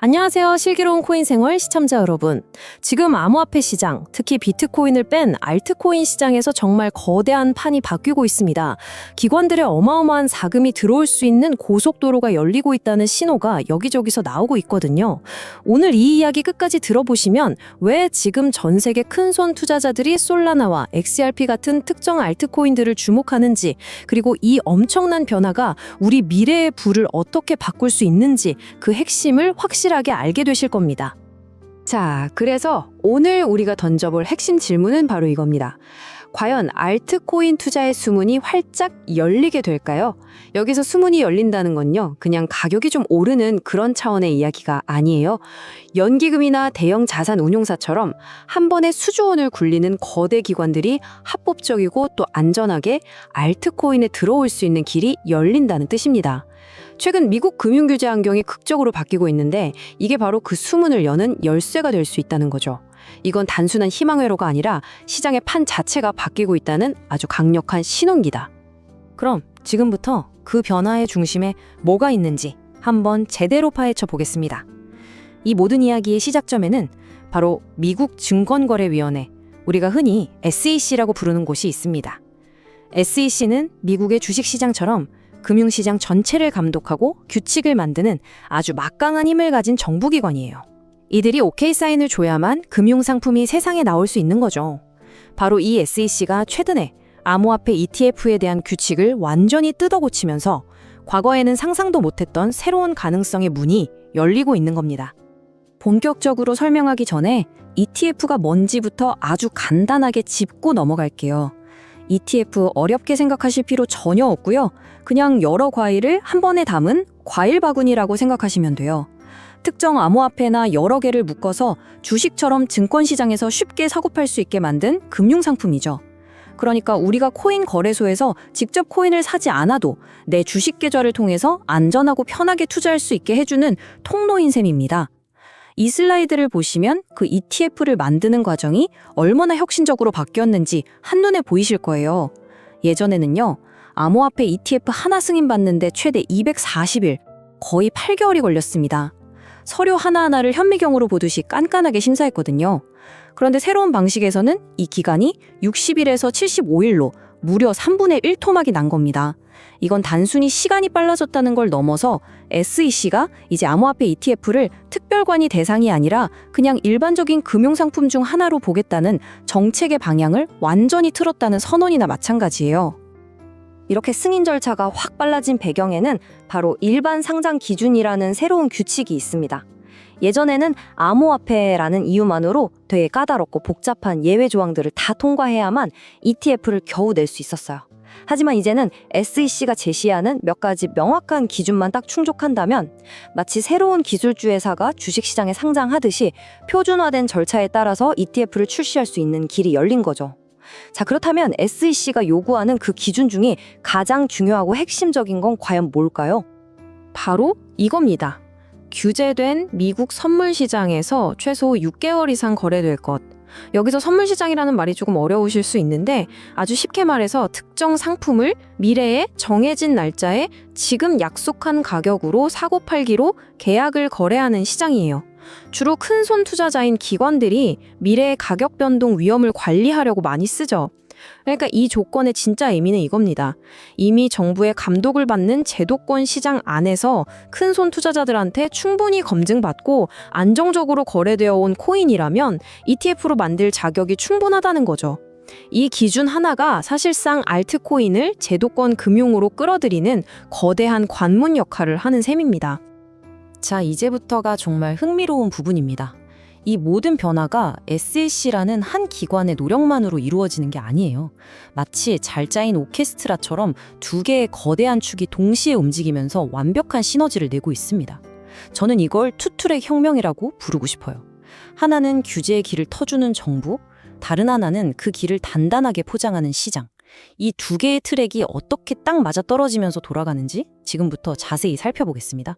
안녕하세요. 슬기로운 코인 생활 시청자 여러분. 지금 암호화폐 시장, 특히 비트코인을 뺀 알트코인 시장에서 정말 거대한 판이 바뀌고 있습니다. 기관들의 어마어마한 자금이 들어올 수 있는 고속도로가 열리고 있다는 신호가 여기저기서 나오고 있거든요. 오늘 이 이야기 끝까지 들어보시면 왜 지금 전 세계 큰손 투자자들이 솔라나와 XRP 같은 특정 알트코인들을 주목하는지, 그리고 이 엄청난 변화가 우리 미래의 부를 어떻게 바꿀 수 있는지 그 핵심을 확실하게 알게 되실 겁니다. 자, 그래서 오늘 우리가 던져볼 핵심 질문은 바로 이겁니다. 과연 알트코인 투자의 수문이 활짝 열리게 될까요? 여기서 수문이 열린다는 건요, 그냥 가격이 좀 오르는 그런 차원의 이야기가 아니에요. 연기금이나 대형 자산 운용사처럼 한 번에 수조 원을 굴리는 거대 기관들이 합법적이고 또 안전하게 알트코인에 들어올 수 있는 길이 열린다는 뜻입니다. 최근 미국 금융규제 환경이 극적으로 바뀌고 있는데 이게 바로 그 수문을 여는 열쇠가 될 수 있다는 거죠. 이건 단순한 희망 회로가 아니라 시장의 판 자체가 바뀌고 있다는 아주 강력한 신호입니다. 그럼 지금부터 그 변화의 중심에 뭐가 있는지 한번 제대로 파헤쳐 보겠습니다. 이 모든 이야기의 시작점에는 바로 미국 증권거래위원회, 우리가 흔히 SEC라고 부르는 곳이 있습니다. SEC는 미국의 주식시장처럼 금융시장 전체를 감독하고 규칙을 만드는 아주 막강한 힘을 가진 정부기관이에요. 이들이 오케이 사인을 줘야만 금융상품이 세상에 나올 수 있는 거죠. 바로 이 SEC가 최근에 암호화폐 ETF에 대한 규칙을 완전히 뜯어고치면서 과거에는 상상도 못했던 새로운 가능성의 문이 열리고 있는 겁니다. 본격적으로 설명하기 전에 ETF가 뭔지부터 아주 간단하게 짚고 넘어갈게요. ETF 어렵게 생각하실 필요 전혀 없고요. 그냥 여러 과일을 한 번에 담은 과일 바구니라고 생각하시면 돼요. 특정 암호화폐나 여러 개를 묶어서 주식처럼 증권시장에서 쉽게 사고팔 수 있게 만든 금융상품이죠. 그러니까 우리가 코인 거래소에서 직접 코인을 사지 않아도 내 주식 계좌를 통해서 안전하고 편하게 투자할 수 있게 해주는 통로인 셈입니다. 이 슬라이드를 보시면 그 ETF를 만드는 과정이 얼마나 혁신적으로 바뀌었는지 한눈에 보이실 거예요. 예전에는요, 암호화폐 ETF 하나 승인받는데 최대 240일, 거의 8개월이 걸렸습니다. 서류 하나하나를 현미경으로 보듯이 깐깐하게 심사했거든요. 그런데 새로운 방식에서는 이 기간이 60일에서 75일로 무려 3분의 1 토막이 난 겁니다. 이건 단순히 시간이 빨라졌다는 걸 넘어서 SEC가 이제 암호화폐 ETF를 특별관이 대상이 아니라 그냥 일반적인 금융상품 중 하나로 보겠다는 정책의 방향을 완전히 틀었다는 선언이나 마찬가지예요. 이렇게 승인 절차가 확 빨라진 배경에는 바로 일반 상장 기준이라는 새로운 규칙이 있습니다. 예전에는 암호화폐라는 이유만으로 되게 까다롭고 복잡한 예외 조항들을 다 통과해야만 ETF를 겨우 낼 수 있었어요. 하지만 이제는 SEC가 제시하는 몇 가지 명확한 기준만 딱 충족한다면 마치 새로운 기술주 회사가 주식시장에 상장하듯이 표준화된 절차에 따라서 ETF를 출시할 수 있는 길이 열린 거죠. 자, 그렇다면 SEC가 요구하는 그 기준 중에 가장 중요하고 핵심적인 건 과연 뭘까요? 바로 이겁니다. 규제된 미국 선물 시장에서 최소 6개월 이상 거래될 것. 여기서 선물 시장이라는 말이 조금 어려우실 수 있는데 아주 쉽게 말해서 특정 상품을 미래에 정해진 날짜에 지금 약속한 가격으로 사고 팔기로 계약을 거래하는 시장이에요. 주로 큰손 투자자인 기관들이 미래의 가격 변동 위험을 관리하려고 많이 쓰죠. 그러니까 이 조건의 진짜 의미는 이겁니다. 이미 정부의 감독을 받는 제도권 시장 안에서 큰손 투자자들한테 충분히 검증받고 안정적으로 거래되어 온 코인이라면 ETF로 만들 자격이 충분하다는 거죠. 이 기준 하나가 사실상 알트코인을 제도권 금융으로 끌어들이는 거대한 관문 역할을 하는 셈입니다. 자, 이제부터가 정말 흥미로운 부분입니다. 이 모든 변화가 SEC라는 한 기관의 노력만으로 이루어지는 게 아니에요. 마치 잘 짜인 오케스트라처럼 두 개의 거대한 축이 동시에 움직이면서 완벽한 시너지를 내고 있습니다. 저는 이걸 투트랙 혁명이라고 부르고 싶어요. 하나는 규제의 길을 터주는 정부, 다른 하나는 그 길을 단단하게 포장하는 시장. 이 두 개의 트랙이 어떻게 딱 맞아떨어지면서 돌아가는지 지금부터 자세히 살펴보겠습니다.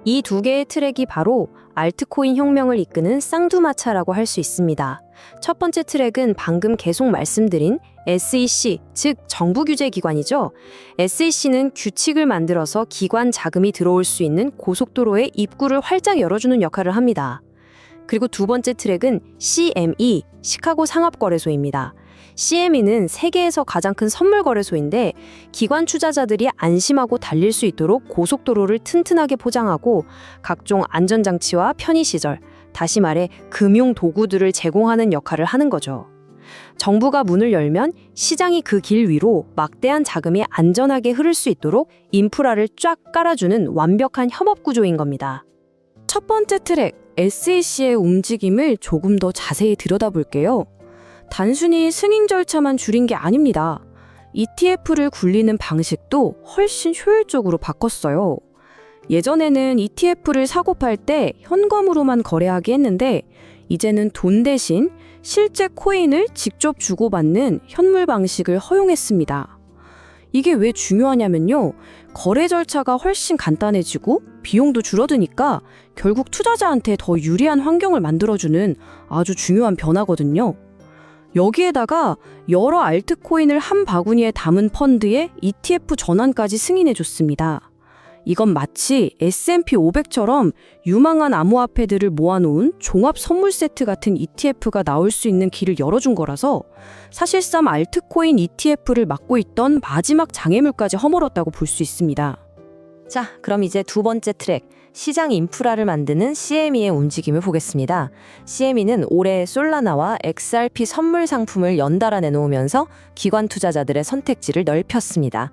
이 두 개의 트랙이 바로 알트코인 혁명을 이끄는 쌍두마차라고 할 수 있습니다. 첫 번째 트랙은 방금 계속 말씀드린 SEC, 즉 정부 규제 기관이죠. SEC는 규칙을 만들어서 기관 자금이 들어올 수 있는 고속도로의 입구를 활짝 열어주는 역할을 합니다. 그리고 두 번째 트랙은 CME, 시카고 상업거래소입니다. CME는 세계에서 가장 큰 선물 거래소인데 기관 투자자들이 안심하고 달릴 수 있도록 고속도로를 튼튼하게 포장하고 각종 안전장치와 편의시설, 다시 말해 금융 도구들을 제공하는 역할을 하는 거죠. 정부가 문을 열면 시장이 그 길 위로 막대한 자금이 안전하게 흐를 수 있도록 인프라를 쫙 깔아주는 완벽한 협업 구조인 겁니다. 첫 번째 트랙, SEC의 움직임을 조금 더 자세히 들여다볼게요. 단순히 승인 절차만 줄인 게 아닙니다. ETF를 굴리는 방식도 훨씬 효율적으로 바꿨어요. 예전에는 ETF를 사고 팔 때 현금으로만 거래하게 했는데 이제는 돈 대신 실제 코인을 직접 주고받는 현물 방식을 허용했습니다. 이게 왜 중요하냐면요. 거래 절차가 훨씬 간단해지고 비용도 줄어드니까 결국 투자자한테 더 유리한 환경을 만들어주는 아주 중요한 변화거든요. 여기에다가 여러 알트코인을 한 바구니에 담은 펀드에 ETF 전환까지 승인해줬습니다. 이건 마치 S&P 500처럼 유망한 암호화폐들을 모아놓은 종합 선물 세트 같은 ETF가 나올 수 있는 길을 열어준 거라서 사실상 알트코인 ETF를 맡고 있던 마지막 장애물까지 허물었다고 볼 수 있습니다. 자, 그럼 이제 두 번째 트랙, 시장 인프라를 만드는 CME의 움직임을 보겠습니다. CME는 올해 솔라나와 XRP 선물 상품을 연달아 내놓으면서 기관 투자자들의 선택지를 넓혔습니다.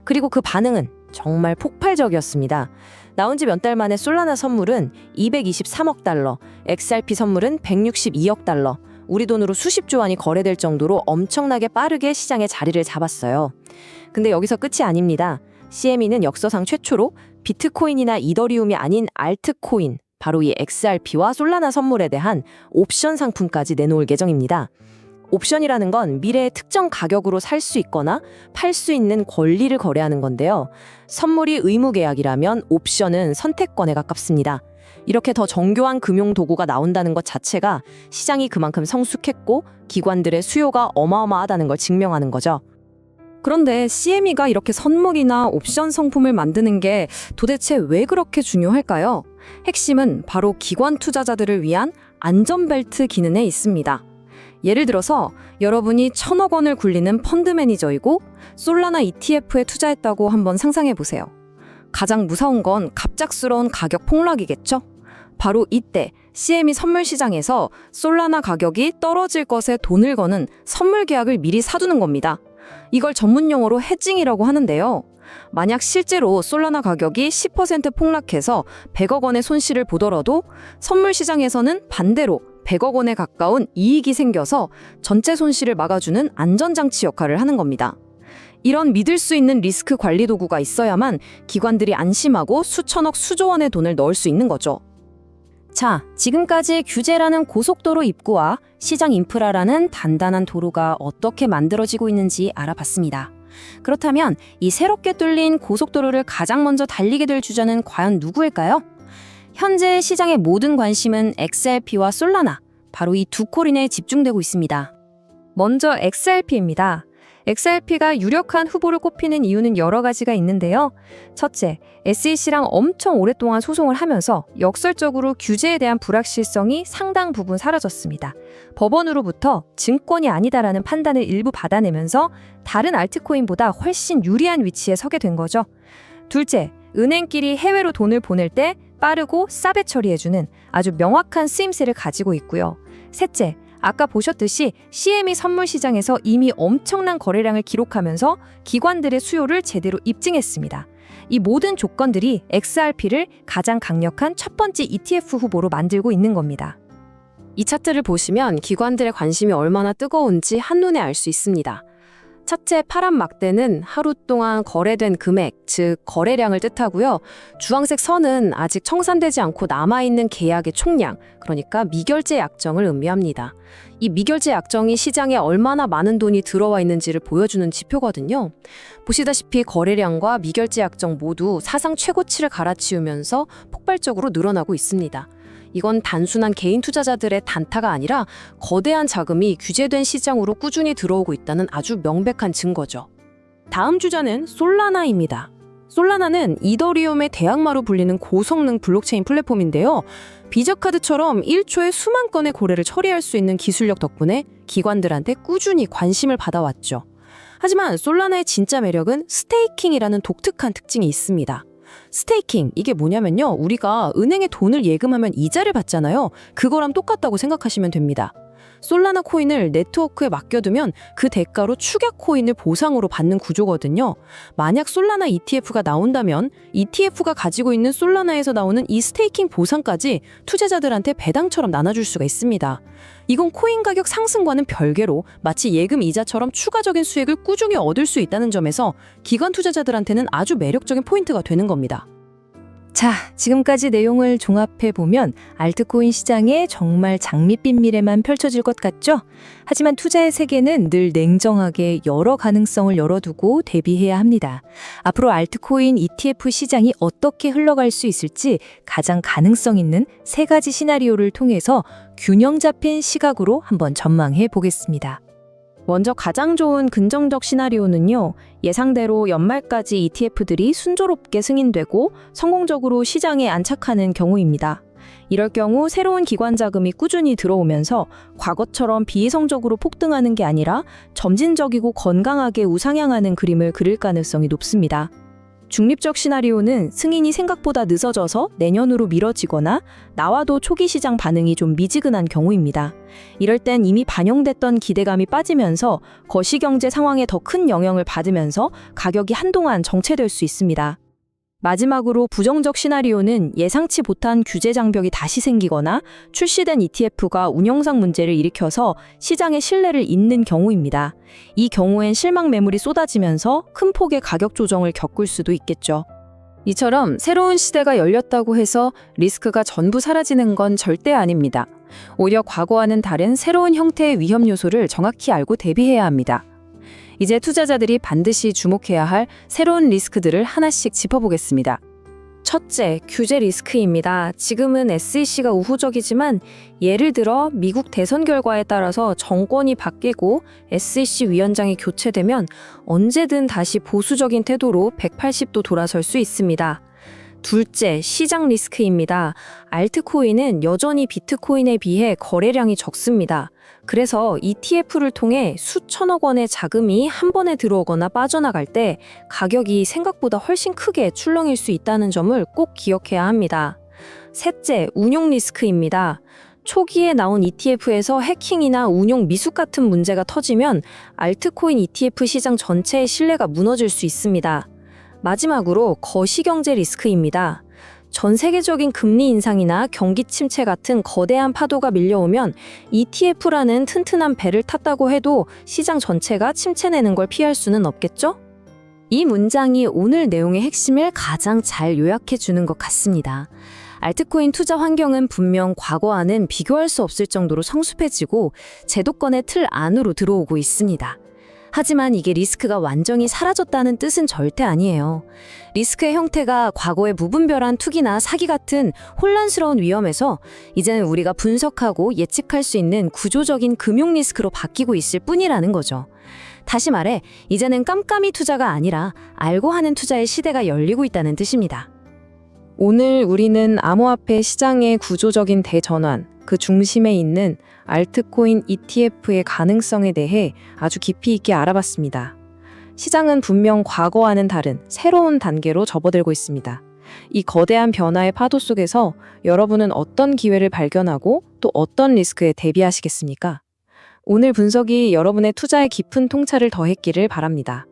그리고 그 반응은 정말 폭발적이었습니다. 나온 지 몇 달 만에 솔라나 선물은 223억 달러, XRP 선물은 162억 달러, 우리 돈으로 수십조 원이 거래될 정도로 엄청나게 빠르게 시장에 자리를 잡았어요. 근데 여기서 끝이 아닙니다. CME는 역사상 최초로 비트코인이나 이더리움이 아닌 알트코인, 바로 이 XRP와 솔라나 선물에 대한 옵션 상품까지 내놓을 예정입니다. 옵션이라는 건 미래의 특정 가격으로 살 수 있거나 팔 수 있는 권리를 거래하는 건데요. 선물이 의무 계약이라면 옵션은 선택권에 가깝습니다. 이렇게 더 정교한 금융 도구가 나온다는 것 자체가 시장이 그만큼 성숙했고 기관들의 수요가 어마어마하다는 걸 증명하는 거죠. 그런데 CME가 이렇게 선물이나 옵션 상품을 만드는 게 도대체 왜 그렇게 중요할까요? 핵심은 바로 기관 투자자들을 위한 안전벨트 기능에 있습니다. 예를 들어서 여러분이 1,000억 원을 굴리는 펀드 매니저이고 솔라나 ETF에 투자했다고 한번 상상해 보세요. 가장 무서운 건 갑작스러운 가격 폭락이겠죠? 바로 이때 CME 선물 시장에서 솔라나 가격이 떨어질 것에 돈을 거는 선물 계약을 미리 사두는 겁니다. 이걸 전문 용어로 헤징이라고 하는데요. 만약 실제로 솔라나 가격이 10% 폭락해서 100억 원의 손실을 보더라도 선물 시장에서는 반대로 100억 원에 가까운 이익이 생겨서 전체 손실을 막아주는 안전장치 역할을 하는 겁니다. 이런 믿을 수 있는 리스크 관리 도구가 있어야만 기관들이 안심하고 수천억, 수조 원의 돈을 넣을 수 있는 거죠. 자, 지금까지 규제라는 고속도로 입구와 시장 인프라라는 단단한 도로가 어떻게 만들어지고 있는지 알아봤습니다. 그렇다면 이 새롭게 뚫린 고속도로를 가장 먼저 달리게 될 주자는 과연 누구일까요? 현재 시장의 모든 관심은 XRP와 솔라나, 바로 이 두 코인에 집중되고 있습니다. 먼저 XRP입니다. XRP가 유력한 후보를 꼽히는 이유는 여러 가지가 있는데요. 첫째, SEC랑 엄청 오랫동안 소송을 하면서 역설적으로 규제에 대한 불확실성이 상당 부분 사라졌습니다. 법원으로부터 증권이 아니다라는 판단을 일부 받아내면서 다른 알트코인보다 훨씬 유리한 위치에 서게 된 거죠. 둘째, 은행끼리 해외로 돈을 보낼 때 빠르고 싸게 처리해주는 아주 명확한 쓰임새를 가지고 있고요. 셋째, 아까 보셨듯이 CME 선물 시장에서 이미 엄청난 거래량을 기록하면서 기관들의 수요를 제대로 입증했습니다. 이 모든 조건들이 XRP를 가장 강력한 첫 번째 ETF 후보로 만들고 있는 겁니다. 이 차트를 보시면 기관들의 관심이 얼마나 뜨거운지 한눈에 알 수 있습니다. 첫째 파란 막대는 하루 동안 거래된 금액, 즉 거래량을 뜻하고요. 주황색 선은 아직 청산되지 않고 남아있는 계약의 총량, 그러니까 미결제 약정을 의미합니다. 이 미결제 약정이 시장에 얼마나 많은 돈이 들어와 있는지를 보여주는 지표거든요. 보시다시피 거래량과 미결제 약정 모두 사상 최고치를 갈아치우면서 폭발적으로 늘어나고 있습니다. 이건 단순한 개인 투자자들의 단타가 아니라 거대한 자금이 규제된 시장으로 꾸준히 들어오고 있다는 아주 명백한 증거죠. 다음 주자는 솔라나입니다. 솔라나는 이더리움의 대항마로 불리는 고성능 블록체인 플랫폼인데요. 비자카드처럼 1초에 수만 건의 거래를 처리할 수 있는 기술력 덕분에 기관들한테 꾸준히 관심을 받아왔죠. 하지만 솔라나의 진짜 매력은 스테이킹이라는 독특한 특징이 있습니다. 스테이킹, 이게 뭐냐면요. 우리가 은행에 돈을 예금하면 이자를 받잖아요. 그거랑 똑같다고 생각하시면 됩니다. 솔라나 코인을 네트워크에 맡겨두면 그 대가로 축약 코인을 보상으로 받는 구조거든요. 만약 솔라나 ETF가 나온다면 ETF가 가지고 있는 솔라나에서 나오는 이 스테이킹 보상까지 투자자들한테 배당처럼 나눠줄 수가 있습니다. 이건 코인 가격 상승과는 별개로 마치 예금 이자처럼 추가적인 수익을 꾸준히 얻을 수 있다는 점에서 기관 투자자들한테는 아주 매력적인 포인트가 되는 겁니다. 자, 지금까지 내용을 종합해보면 알트코인 시장에 정말 장밋빛 미래만 펼쳐질 것 같죠? 하지만 투자의 세계는 늘 냉정하게 여러 가능성을 열어두고 대비해야 합니다. 앞으로 알트코인 ETF 시장이 어떻게 흘러갈 수 있을지 가장 가능성 있는 3가지 시나리오를 통해서 균형 잡힌 시각으로 한번 전망해 보겠습니다. 먼저 가장 좋은 긍정적 시나리오는요. 예상대로 연말까지 ETF들이 순조롭게 승인되고 성공적으로 시장에 안착하는 경우입니다. 이럴 경우 새로운 기관 자금이 꾸준히 들어오면서 과거처럼 비이성적으로 폭등하는 게 아니라 점진적이고 건강하게 우상향하는 그림을 그릴 가능성이 높습니다. 중립적 시나리오는 승인이 생각보다 늦어져서 내년으로 미뤄지거나 나와도 초기 시장 반응이 좀 미지근한 경우입니다. 이럴 땐 이미 반영됐던 기대감이 빠지면서 거시경제 상황에 더 큰 영향을 받으면서 가격이 한동안 정체될 수 있습니다. 마지막으로 부정적 시나리오는 예상치 못한 규제 장벽이 다시 생기거나 출시된 ETF가 운영상 문제를 일으켜서 시장의 신뢰를 잇는 경우입니다. 이 경우엔 실망 매물이 쏟아지면서 큰 폭의 가격 조정을 겪을 수도 있겠죠. 이처럼 새로운 시대가 열렸다고 해서 리스크가 전부 사라지는 건 절대 아닙니다. 오히려 과거와는 다른 새로운 형태의 위험 요소를 정확히 알고 대비해야 합니다. 이제 투자자들이 반드시 주목해야 할 새로운 리스크들을 하나씩 짚어보겠습니다. 첫째, 규제 리스크입니다. 지금은 SEC가 우호적이지만 예를 들어 미국 대선 결과에 따라서 정권이 바뀌고 SEC 위원장이 교체되면 언제든 다시 보수적인 태도로 180도 돌아설 수 있습니다. 둘째, 시장 리스크입니다. 알트코인은 여전히 비트코인에 비해 거래량이 적습니다. 그래서 ETF를 통해 수천억 원의 자금이 한 번에 들어오거나 빠져나갈 때 가격이 생각보다 훨씬 크게 출렁일 수 있다는 점을 꼭 기억해야 합니다. 셋째, 운용 리스크입니다. 초기에 나온 ETF에서 해킹이나 운용 미숙 같은 문제가 터지면 알트코인 ETF 시장 전체의 신뢰가 무너질 수 있습니다. 마지막으로 거시경제 리스크입니다. 전 세계적인 금리 인상이나 경기 침체 같은 거대한 파도가 밀려오면 ETF라는 튼튼한 배를 탔다고 해도 시장 전체가 침체내는 걸 피할 수는 없겠죠? 이 문장이 오늘 내용의 핵심을 가장 잘 요약해 주는 것 같습니다. 알트코인 투자 환경은 분명 과거와는 비교할 수 없을 정도로 성숙해지고 제도권의 틀 안으로 들어오고 있습니다. 하지만 이게 리스크가 완전히 사라졌다는 뜻은 절대 아니에요. 리스크의 형태가 과거의 무분별한 투기나 사기 같은 혼란스러운 위험에서 이제는 우리가 분석하고 예측할 수 있는 구조적인 금융 리스크로 바뀌고 있을 뿐이라는 거죠. 다시 말해, 이제는 깜깜이 투자가 아니라 알고 하는 투자의 시대가 열리고 있다는 뜻입니다. 오늘 우리는 암호화폐 시장의 구조적인 대전환, 그 중심에 있는 알트코인 ETF의 가능성에 대해 아주 깊이 있게 알아봤습니다. 시장은 분명 과거와는 다른 새로운 단계로 접어들고 있습니다. 이 거대한 변화의 파도 속에서 여러분은 어떤 기회를 발견하고 또 어떤 리스크에 대비하시겠습니까? 오늘 분석이 여러분의 투자에 깊은 통찰을 더했기를 바랍니다.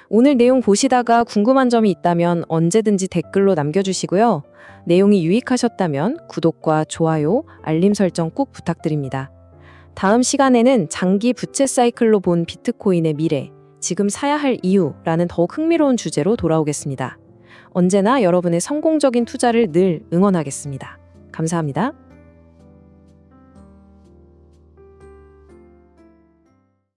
오늘 내용 보시다가 궁금한 점이 있다면 언제든지 댓글로 남겨주시고요. 내용이 유익하셨다면 구독과 좋아요, 알림 설정 꼭 부탁드립니다. 다음 시간에는 장기 부채 사이클로 본 비트코인의 미래, 지금 사야 할 이유라는 더욱 흥미로운 주제로 돌아오겠습니다. 언제나 여러분의 성공적인 투자를 늘 응원하겠습니다. 감사합니다.